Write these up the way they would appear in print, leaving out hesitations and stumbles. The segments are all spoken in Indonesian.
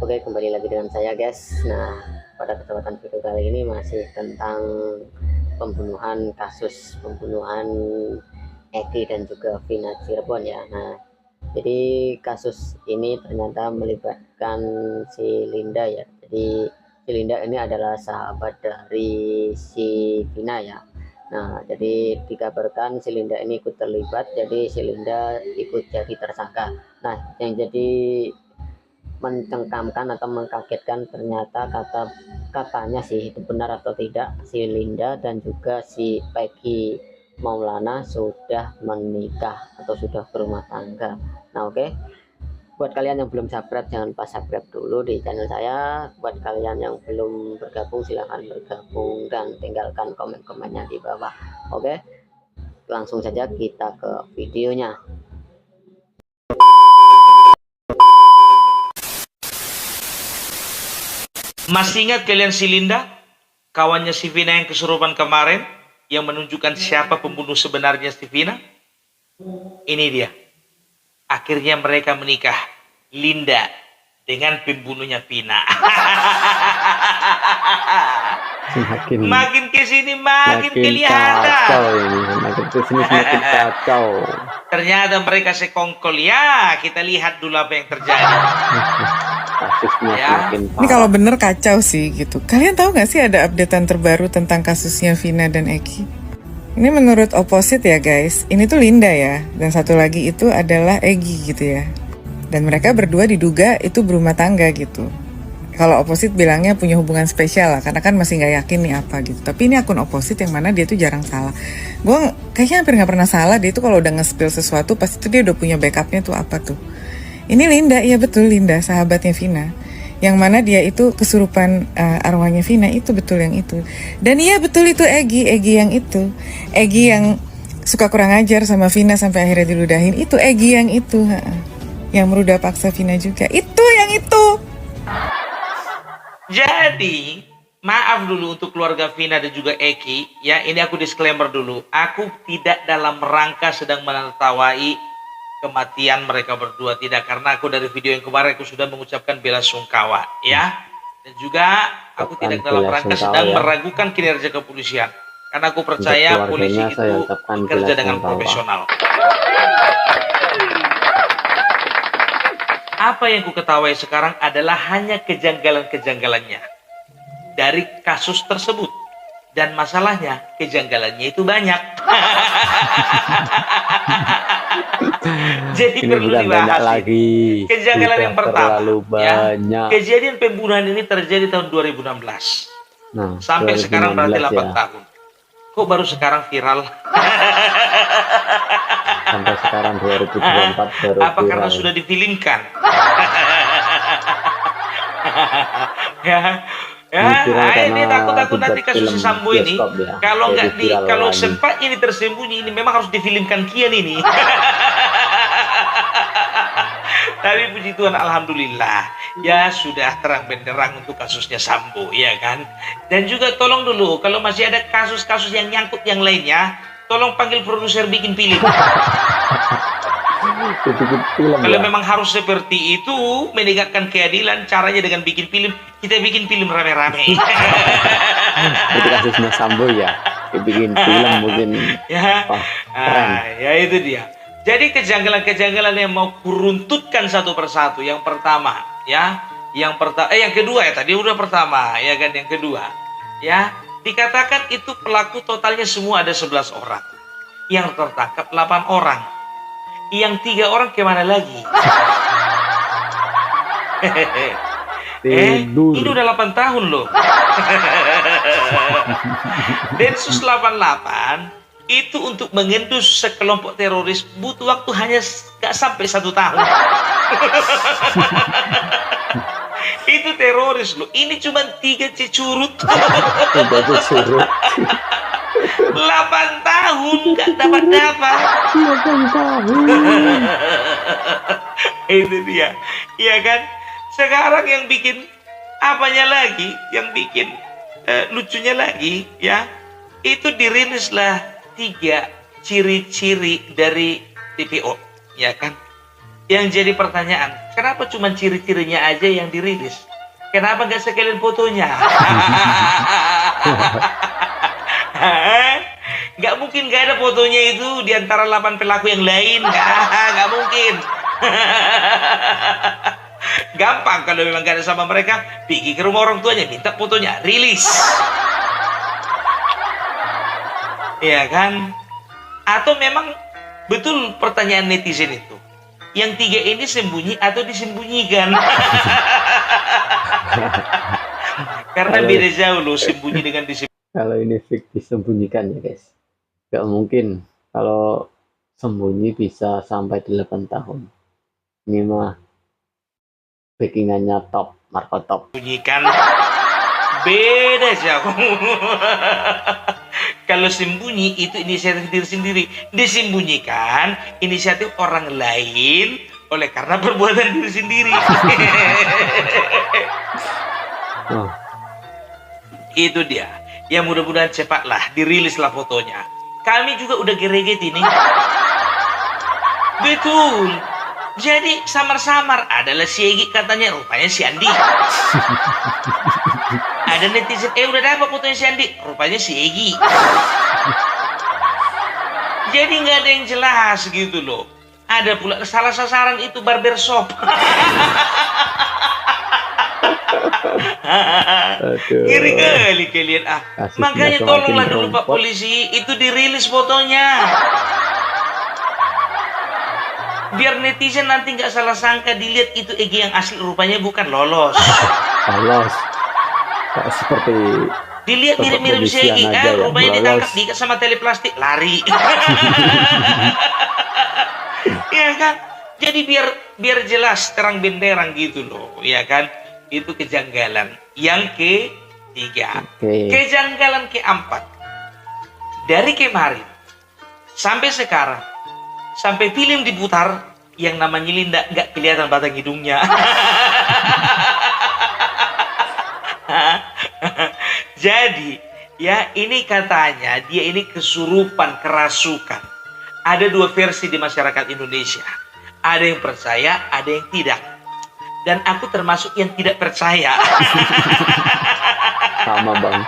Oke, kembali lagi dengan saya guys. Nah, pada kesempatan video kali ini masih tentang kasus pembunuhan Eki dan juga Vina Cirebon ya. Nah, jadi kasus ini ternyata melibatkan si Linda ya. Jadi si Linda ini adalah sahabat dari si Vina ya. Nah, jadi dikabarkan si Linda ini ikut terlibat, jadi si Linda ikut jadi tersangka. Nah, yang jadi mencengkamkan atau mengkagetkan ternyata katanya sih, itu benar atau tidak, si Linda dan juga si Peggy Maulana sudah menikah atau sudah berumah tangga. Nah oke, buat kalian yang belum subscribe jangan lupa subscribe dulu di channel saya. Buat kalian yang belum bergabung silahkan bergabung dan tinggalkan komen-komennya di bawah. Oke, langsung saja kita ke videonya. Masih ingat kalian si Linda, kawannya si Vina yang kesurupan kemarin, yang menunjukkan siapa pembunuh sebenarnya si Vina? Ini dia. Akhirnya mereka menikah, Linda dengan pembunuhnya Vina. Makin kesini makin kelihatan. Makin kesini semakin kacau. Ternyata mereka sekongkol ya. Kita lihat dulu apa yang terjadi. Kasusnya Ya. Ini kalau bener kacau sih gitu. Kalian tahu nggak sih ada updatean terbaru tentang kasusnya Vina dan Eki? Ini menurut Opposite ya guys. Ini tuh Linda ya. Dan satu lagi itu adalah Egi gitu ya. Dan mereka berdua diduga itu berumah tangga gitu. Kalau Opposite bilangnya punya hubungan spesial lah. Karena kan masih nggak yakin nih apa gitu. Tapi ini akun Opposite yang mana dia tuh jarang salah. Gue kayaknya hampir nggak pernah salah. Dia tuh kalau udah nge-spill sesuatu pasti tuh dia udah punya backupnya tuh apa tuh. Ini Linda, iya betul Linda, sahabatnya Vina. Yang mana dia itu kesurupan arwahnya Vina, itu betul yang itu. Dan iya betul itu Egi yang itu. Egi yang suka kurang ajar sama Vina sampai akhirnya diludahin, itu Egi yang itu. Yang merudah paksa Vina juga, itu yang itu. Jadi, maaf dulu untuk keluarga Vina dan juga Eki. Ya, ini aku disclaimer dulu. Aku tidak dalam rangka sedang menertawai kematian mereka berdua, tidak, karena aku dari video yang kemarin aku sudah mengucapkan bela sungkawa ya, dan juga aku tidak dalam rangka sedang meragukan kinerja kepolisian, karena aku percaya polisi itu bekerja dengan profesional. Apa yang ku ketahui sekarang adalah hanya kejanggalan-kejanggalannya dari kasus tersebut, dan masalahnya kejanggalannya itu banyak. Jadi ini perlu dibahas lagi. Kejanggalan yang pertama, banyak. Kejadian pembunuhan ini terjadi tahun 2016. Nah, sampai 2016 sekarang berarti 8 ya. tahun. Kok baru sekarang viral? Sampai sekarang 2024 baru Apa viral. karena sudah difilmkan? Ini takut nanti kasus Sambo ini ya. Kalau sempat ini tersembunyi, ini memang harus difilmkan kian ini. Tapi puji Tuhan, alhamdulillah ya sudah terang benderang untuk kasusnya Sambo ya kan. Dan juga tolong dulu kalau masih ada kasus-kasus yang nyangkut yang lainnya, tolong panggil produser bikin film. Kalau memang harus seperti itu menegakkan keadilan, caranya dengan bikin film, kita bikin film rame-rame. Itu kasusnya Sambo ya, dibikin film mungkin ya. Keren. Ya itu dia. Jadi kejanggalan-kejanggalan yang mau kuruntutkan satu persatu. Yang pertama ya, yang kedua ya, tadi udah pertama ya kan, yang kedua ya, dikatakan itu pelaku totalnya semua ada 11 orang, yang tertangkap 8 orang. Yang 3 orang kemana lagi? Ini udah 8 tahun loh. Densus 88 itu untuk mengendus sekelompok teroris butuh waktu hanya gak sampai 1 tahun. Itu teroris loh. Ini cuma 3 cecurut. 8 tahun gak dapat. 8 tahun. Itu dia, iya kan? Sekarang yang bikin apanya lagi, yang bikin lucunya lagi ya, itu dirilislah 3 ciri-ciri dari TPO ya kan. Yang jadi pertanyaan, Kenapa cuma ciri-cirinya aja yang dirilis? Kenapa nggak sekalian fotonya? Nggak mungkin nggak ada fotonya itu di antara 8 pelaku yang lain. Nggak mungkin. Gampang kalau memang nggak ada sama mereka, pergi ke rumah orang tuanya, minta fotonya, rilis. Iya kan? Atau memang betul pertanyaan netizen itu, yang 3 ini sembunyi atau disembunyikan? Karena Kalau beda jauh loh sembunyi dengan disembunyikan. kalau ini fix disembunyikan ya guys, nggak mungkin. Kalau sembunyi bisa sampai 8 tahun. Ini mah backingannya top, Marco top. Beda jauh. Kalau sembunyi itu inisiatif diri sendiri, disembunyikan inisiatif orang lain oleh karena perbuatan diri sendiri. Oh, Itu dia. Ya mudah-mudahan cepatlah dirilislah fotonya. Kami juga udah gereget ini. Betul. Jadi samar-samar adalah si Egi katanya, rupanya si Andi. Ada netizen, udah dapat fotonya si Andi, rupanya si Egi. Jadi nggak ada yang jelas gitu loh. Ada pula salah sasaran itu barbershop. aduh. Ngeri kali kalian Kasusnya Makanya semakin tolonglah dulu Pak rumput. Polisi, itu dirilis fotonya. Biar netizen nanti nggak salah sangka, dilihat itu Egi yang asli, rupanya bukan, lolos. Lolos. Kayak seperti Dilihat Tetap mirip-mirip si polisian Egi, aja ya, rupanya lolos. ditangkap, diikat sama tali plastik, lari. Ya kan? Jadi biar jelas terang benderang gitu loh, ya kan? Itu kejanggalan. Yang ketiga, Oke. kejanggalan keempat. Dari kemarin sampai sekarang, sampai film diputar, yang namanya Linda nggak kelihatan batang hidungnya. Jadi, ya ini katanya dia ini kesurupan, kerasukan. Ada 2 versi di masyarakat Indonesia. Ada yang percaya, ada yang tidak. Dan aku termasuk yang tidak percaya. Sama bang.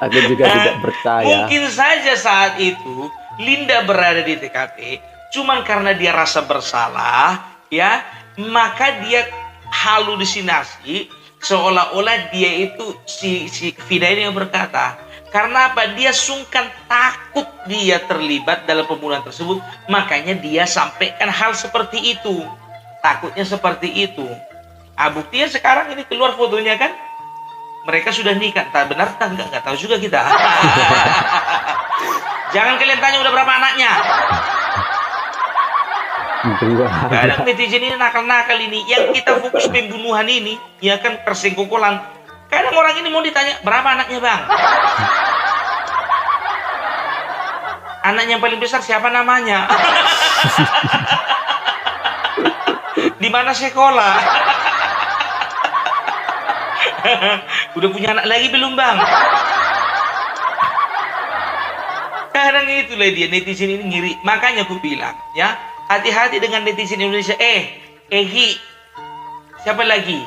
Aku juga tidak percaya. Mungkin saja saat itu Linda berada di TKP, cuman karena dia rasa bersalah, ya, maka dia halusinasi seolah-olah dia itu si Vida ini yang berkata. Karena apa? Dia sungkan, takut dia terlibat dalam pembunuhan tersebut, makanya dia sampaikan hal seperti itu. Takutnya seperti itu. Buktinya sekarang ini keluar fotonya kan? Mereka sudah nikah, tak benar tak nggak tahu juga kita. Jangan kalian tanya udah berapa anaknya. Dua. Kadang netizen ini nakal-nakal ini, yang kita fokus pembunuhan ini, ya kan, persengkokolan. Kadang orang ini mau ditanya berapa anaknya bang? Anaknya yang paling besar siapa namanya? Di mana sekolah? Udah punya anak lagi belum bang? Kadang itulah dia netizen ini ngiri. Makanya aku bilang ya, hati-hati dengan netizen Indonesia. Egi, siapa lagi?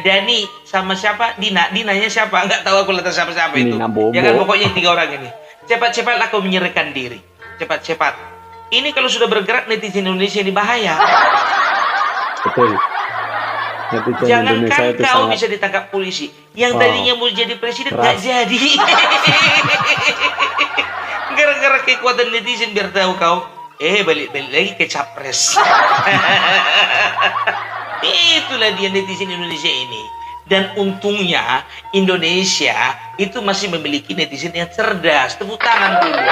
Dani sama siapa? Dinanya siapa? Nggak tahu aku letak siapa-siapa itu. Nina Bobo. Ya kan pokoknya 3 orang ini. Cepat-cepatlah kau menyerahkan diri. Cepat-cepat. Ini kalau sudah bergerak netizen Indonesia ini bahaya. Betul. Netizen Jangankan Indonesia itu kau sangat bisa ditangkap polisi, yang Wow. tadinya mau jadi presiden Keras. nggak jadi. Gara-gara kekuatan netizen, biar tahu kau, balik-balik lagi ke capres. Itulah dia netizen Indonesia ini. Dan untungnya Indonesia itu masih memiliki netizen yang cerdas. Tepuk tangan dulu.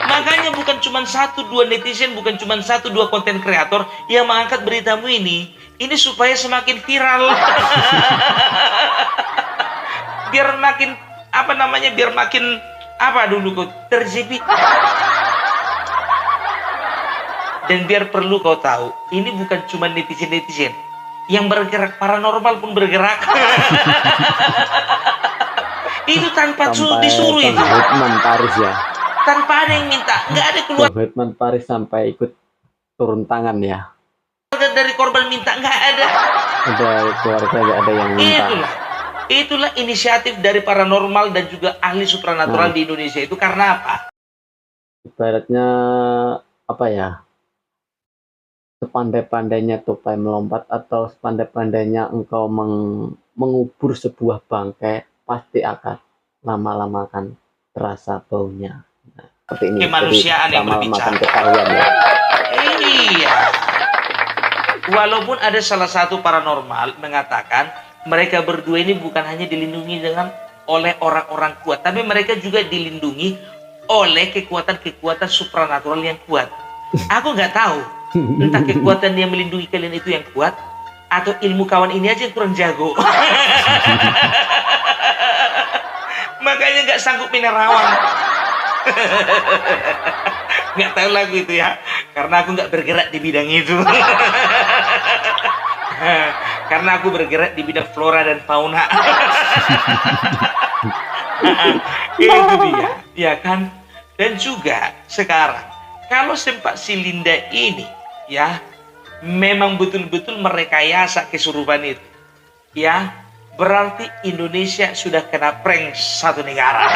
Makanya bukan cuma 1-2 netizen, bukan cuma 1-2 konten kreator yang mengangkat beritamu ini. Ini supaya semakin viral. Biar makin terjepit. Dan biar perlu kau tahu, ini bukan cuma netizen-netizen. Yang bergerak paranormal pun bergerak. Itu tanpa disuruh itu. Hotman Paris ya. Tanpa ada yang minta, nggak ada keluar. Hotman Paris sampai ikut turun tangan ya. Dari korban minta nggak ada. Ada keluarga nggak ada yang minta. Itulah inisiatif dari paranormal dan juga ahli supranatural di Indonesia itu karena apa? Ibaratnya apa ya? Sepandai-pandainya tupai melompat atau sepandai-pandainya engkau mengubur sebuah bangkai, pasti akan lama-lama akan terasa baunya. Nah, seperti ini. Kemanusiaan jadi yang lama-lama akan berbicara. ketahuan ya. Iya. Walaupun ada salah satu paranormal mengatakan mereka berdua ini bukan hanya dilindungi oleh orang-orang kuat, tapi mereka juga dilindungi oleh kekuatan-kekuatan supranatural yang kuat. Aku nggak tahu, entah kekuatan yang melindungi kalian itu yang kuat, atau ilmu kawan ini aja yang kurang jago. Makanya nggak sanggup minerawang. Nggak tahu lagu itu ya, karena aku nggak bergerak di bidang itu. Karena aku bergerak di bidang flora dan fauna. Itu dia, ya kan? Dan juga sekarang, kalau sempat si Linda ini, ya, memang betul-betul merekayasa kesurupan itu, ya, berarti Indonesia sudah kena prank satu negara.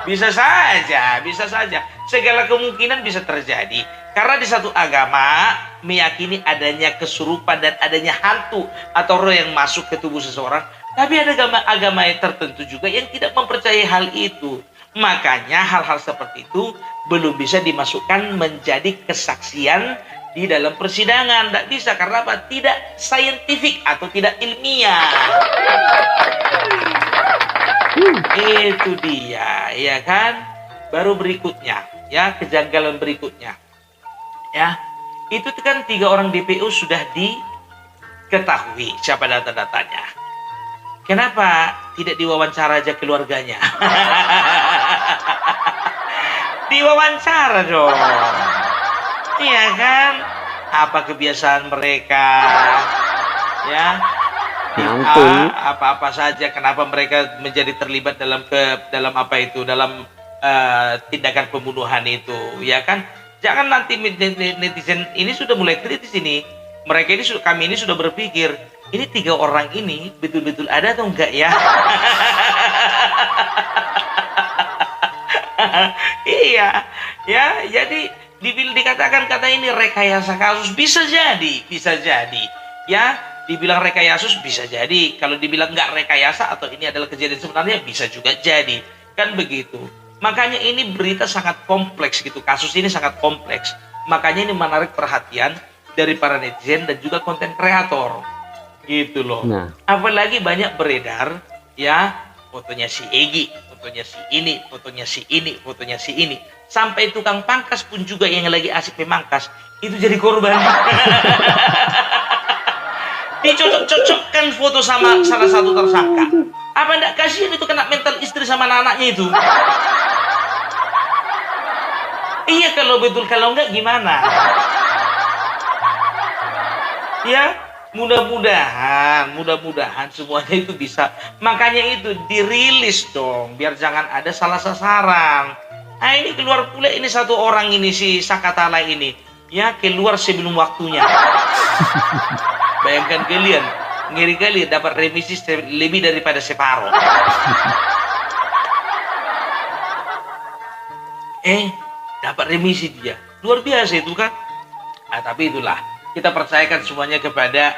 Bisa saja, bisa saja. Segala kemungkinan bisa terjadi. Karena di satu agama meyakini adanya kesurupan dan adanya hantu atau roh yang masuk ke tubuh seseorang. Tapi ada agama yang tertentu juga yang tidak mempercayai hal itu. Makanya hal-hal seperti itu belum bisa dimasukkan menjadi kesaksian di dalam persidangan. Tidak bisa, karena apa? Tidak saintifik atau tidak ilmiah. Itu dia, ya kan? Baru berikutnya, ya, kejanggalan berikutnya. Ya, itu kan 3 orang DPO sudah diketahui siapa data-datanya. Kenapa tidak diwawancara aja keluarganya? Diwawancara dong. Iya kan? Apa kebiasaan mereka? Ya. Apa-apa saja, kenapa mereka menjadi terlibat dalam apa itu, dalam tindakan pembunuhan itu, ya kan? Jangan nanti netizen ini sudah mulai kritis ini. Kami ini sudah berpikir, ini 3 orang ini betul-betul ada atau enggak ya? Iya, ya, jadi dikatakan kata ini rekayasa kasus, bisa jadi, ya. Dibilang rekayasa bisa jadi, kalau dibilang nggak rekayasa atau ini adalah kejadian sebenarnya bisa juga jadi, kan begitu. Makanya ini berita sangat kompleks gitu, kasus ini sangat kompleks. Makanya ini menarik perhatian dari para netizen dan juga konten kreator, gitu loh. Nah. Apalagi banyak beredar, ya, fotonya si Egy, fotonya si ini, fotonya si ini, fotonya si ini. Sampai tukang pangkas pun juga yang lagi asik memangkas itu jadi korban. Dicocok-cocokkan foto sama salah satu tersangka. Apa enggak kasihan itu kena mental istri sama anak-anaknya itu? Iya, kalau betul, kalau enggak gimana? Ya, mudah-mudahan semuanya itu bisa. Makanya itu dirilis dong, biar jangan ada salah sasaran. Nah, ini keluar pula ini 1 orang ini, si Sakatala ini, ya, keluar sebelum waktunya. Bayangkan kalian, ngeri kali dapat remisi lebih daripada separuh. Dapat remisi dia. Luar biasa itu kan. Tapi itulah, kita percayakan semuanya kepada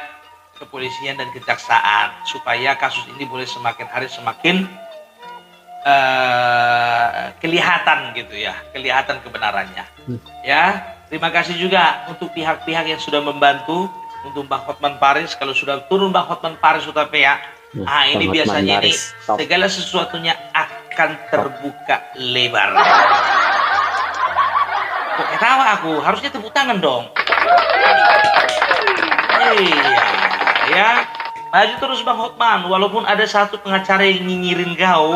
kepolisian dan kejaksaan supaya kasus ini boleh semakin hari semakin kelihatan gitu ya, kelihatan kebenarannya. Ya, terima kasih juga untuk pihak-pihak yang sudah membantu. Untuk Mbak Hotman Paris, kalau sudah turun Mbak Hotman Paris UTPA, ini biasanya ini segala sesuatunya akan terbuka lebar. Kok ketawa aku? Harusnya tepuk tangan dong. Iya, ya. Maju terus Bang Hotman, walaupun ada satu pengacara yang nyinyirin kau.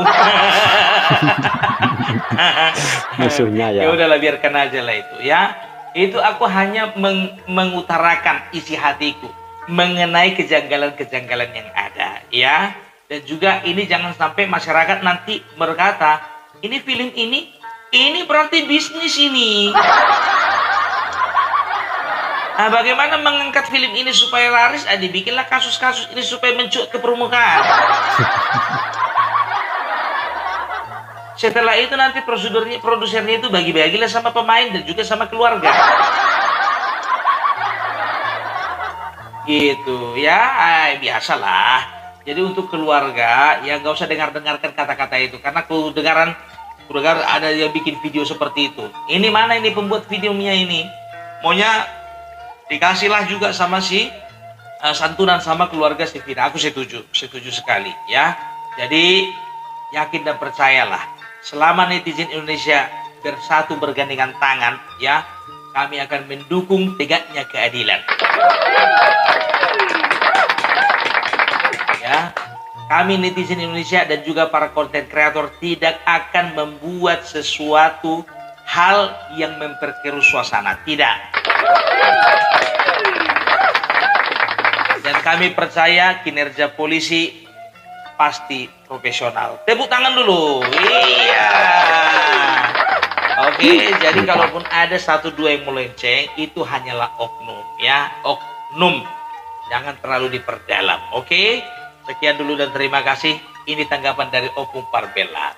Musuhnya ya. Ya udahlah, biarkan aja lah itu ya. Itu aku hanya mengutarakan isi hatiku mengenai kejanggalan-kejanggalan yang ada, ya. Dan juga ini jangan sampai masyarakat nanti berkata, ini film ini Ini berarti bisnis ini. Nah, bagaimana mengangkat film ini supaya laris? Dibikinlah kasus-kasus ini supaya mencuat ke permukaan. Setelah itu nanti produsernya itu bagi-bagilah sama pemain dan juga sama keluarga. Gitu ya, biasalah. Jadi untuk keluarga ya nggak usah dengarkan kata-kata itu, karena keluarga ada yang bikin video seperti itu. Ini mana ini pembuat videonya ini? Maunya dikasihlah juga sama si santunan sama keluarga si Vina. Aku setuju sekali ya. Jadi yakin dan percayalah, selama netizen Indonesia bersatu bergandengan tangan ya, kami akan mendukung tegaknya keadilan. Ya, kami netizen Indonesia dan juga para konten kreator tidak akan membuat sesuatu hal yang memperkeruh suasana, tidak. Dan kami percaya kinerja polisi pasti profesional. Tepuk tangan dulu. Iya. Oke, jadi kalaupun ada 1-2 yang melenceng, itu hanyalah oknum ya, oknum. Jangan terlalu diperdalam. Oke? Sekian dulu dan terima kasih. Ini tanggapan dari Opung Parbella.